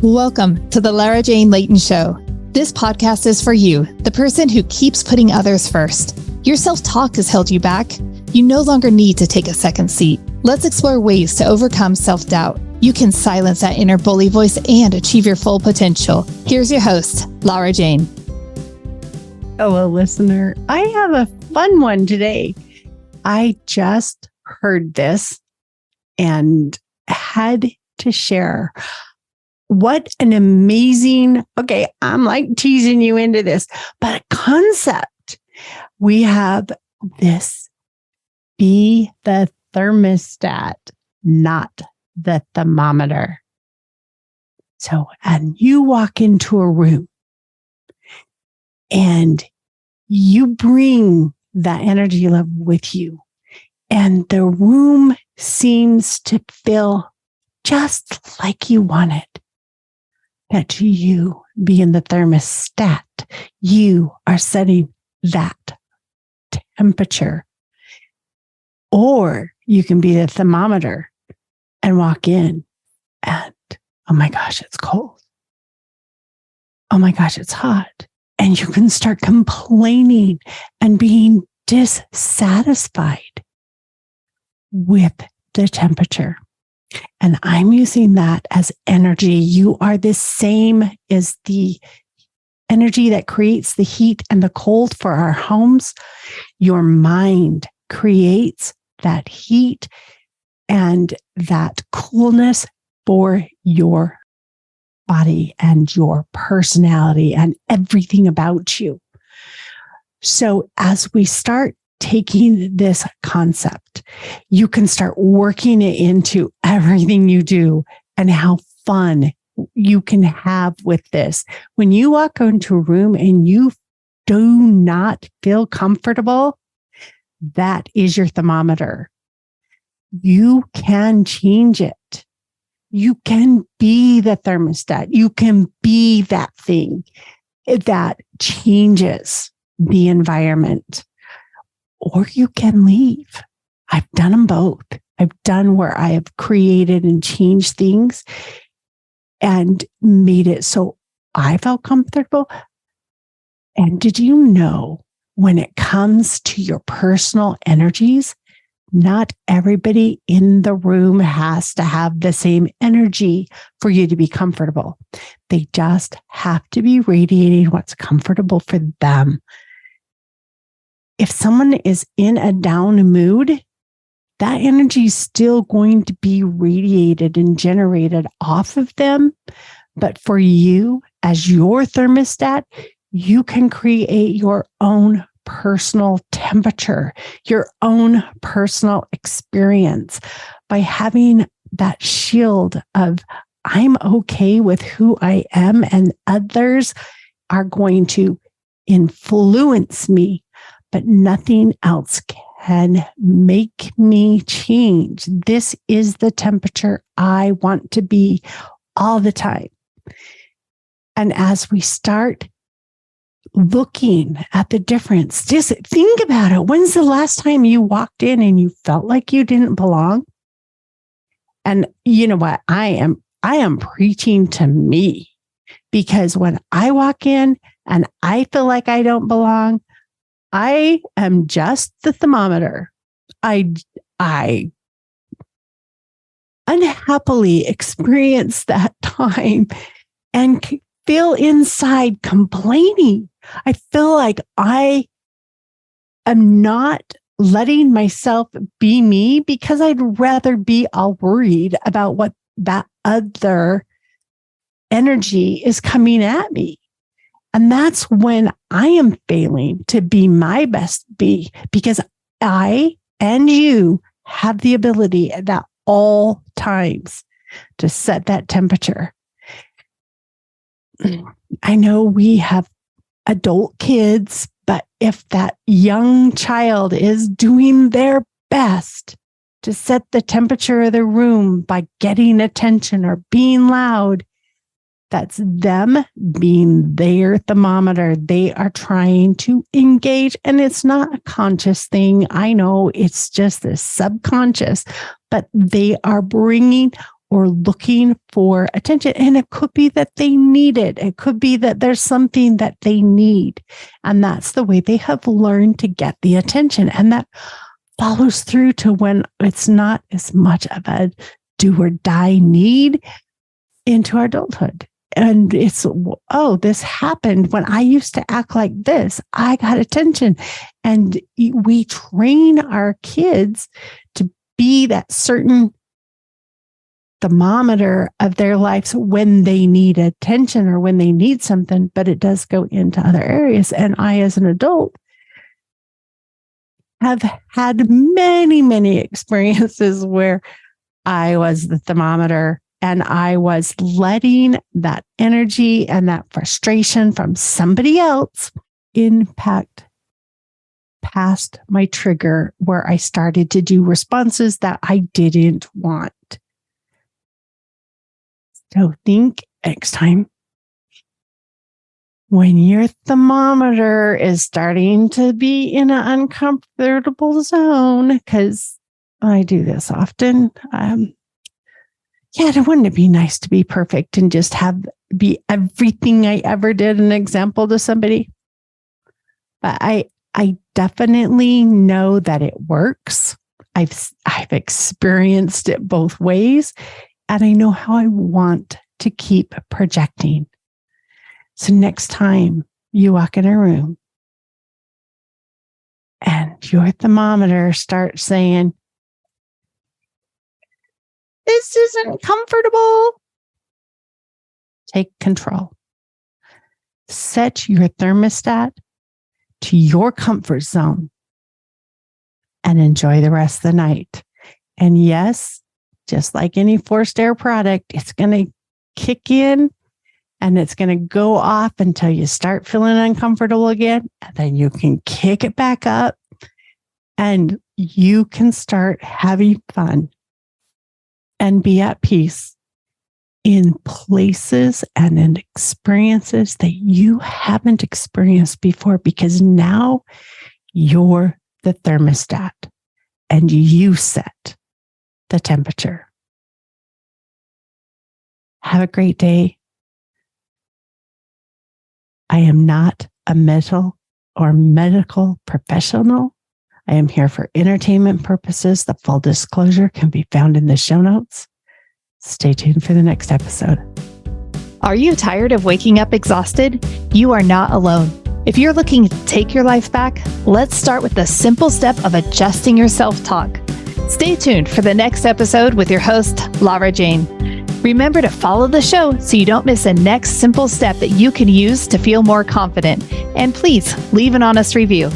Welcome to the Lara Jane Layton Show. This podcast is for you, the person who keeps putting others first. Your self-talk has held you back. You no longer need to take a second seat. Let's explore ways to overcome self-doubt. You can silence that inner bully voice and achieve your full potential. Here's your host, Lara Jane. Hello, listener. I have a fun one today. I just heard this and had to share. What an amazing, okay, I'm like teasing you into this, but a concept. We have this: be the thermostat, not the thermometer. So, and you walk into a room and you bring that energy level with you, and the room seems to feel just like you want it. That you, being the thermostat, you are setting that temperature. Or you can be the thermometer and walk in and, oh my gosh, it's cold. Oh my gosh, it's hot. And you can start complaining and being dissatisfied with the temperature. And I'm using that as energy. You are the same as the energy that creates the heat and the cold for our homes. Your mind creates that heat and that coolness for your body and your personality and everything about you. So as we start taking this concept, you can start working it into everything you do and how fun you can have with this. When you walk into a room and you do not feel comfortable, that is your thermometer. You can change it. You can be the thermostat. You can be that thing that changes the environment. Or you can leave. I've done them both. I've done where I have created and changed things and made it so I felt comfortable. And did you know, when it comes to your personal energies, not everybody in the room has to have the same energy for you to be comfortable. They just have to be radiating what's comfortable for them. If someone is in a down mood, that energy is still going to be radiated and generated off of them. But for you, as your thermostat, you can create your own personal temperature, your own personal experience by having that shield of, I'm okay with who I am, and others are going to influence me, but nothing else can make me change. This is the temperature I want to be all the time. And as we start looking at the difference, just think about it. When's the last time you walked in and you felt like you didn't belong? And you know what? I am preaching to me, because when I walk in and I feel like I don't belong, I am just the thermometer. I unhappily experience that time and feel inside complaining. I feel like I am not letting myself be me, because I'd rather be all worried about what that other energy is coming at me. And that's when I am failing to be my best be, because I and you have the ability at all times to set that temperature. I know we have adult kids, but if that young child is doing their best to set the temperature of the room by getting attention or being loud, that's them being their thermometer. They are trying to engage, and it's not a conscious thing. I know it's just this subconscious, but they are bringing or looking for attention. And it could be that they need it. It could be that there's something that they need. And that's the way they have learned to get the attention. And that follows through to when it's not as much of a do or die need into our adulthood. And it's, oh, this happened when I used to act like this. I got attention. And we train our kids to be that certain thermometer of their lives when they need attention or when they need something, but it does go into other areas. And I, as an adult, have had many, many experiences where I was the thermometer and I was letting that energy and that frustration from somebody else impact past my trigger, where I started to do responses that I didn't want. So think next time when your thermometer is starting to be in an uncomfortable zone, because I do this often. Wouldn't it be nice to be perfect and just be everything I ever did an example to somebody? But I definitely know that it works. I've experienced it both ways, and I know how I want to keep projecting. So next time you walk in a room and your thermometer starts saying, "This isn't comfortable," take control. Set your thermostat to your comfort zone and enjoy the rest of the night. And yes, just like any forced air product, it's going to kick in and it's going to go off until you start feeling uncomfortable again. And then you can kick it back up and you can start having fun and be at peace in places and in experiences that you haven't experienced before, because now you're the thermostat and you set the temperature. Have a great day. I am not a mental or medical professional. I am here for entertainment purposes. The full disclosure can be found in the show notes. Stay tuned for the next episode. Are you tired of waking up exhausted? You are not alone. If you're looking to take your life back, let's start with the simple step of adjusting your self-talk. Stay tuned for the next episode with your host, Lara Jane. Remember to follow the show so you don't miss a next simple step that you can use to feel more confident. And please leave an honest review.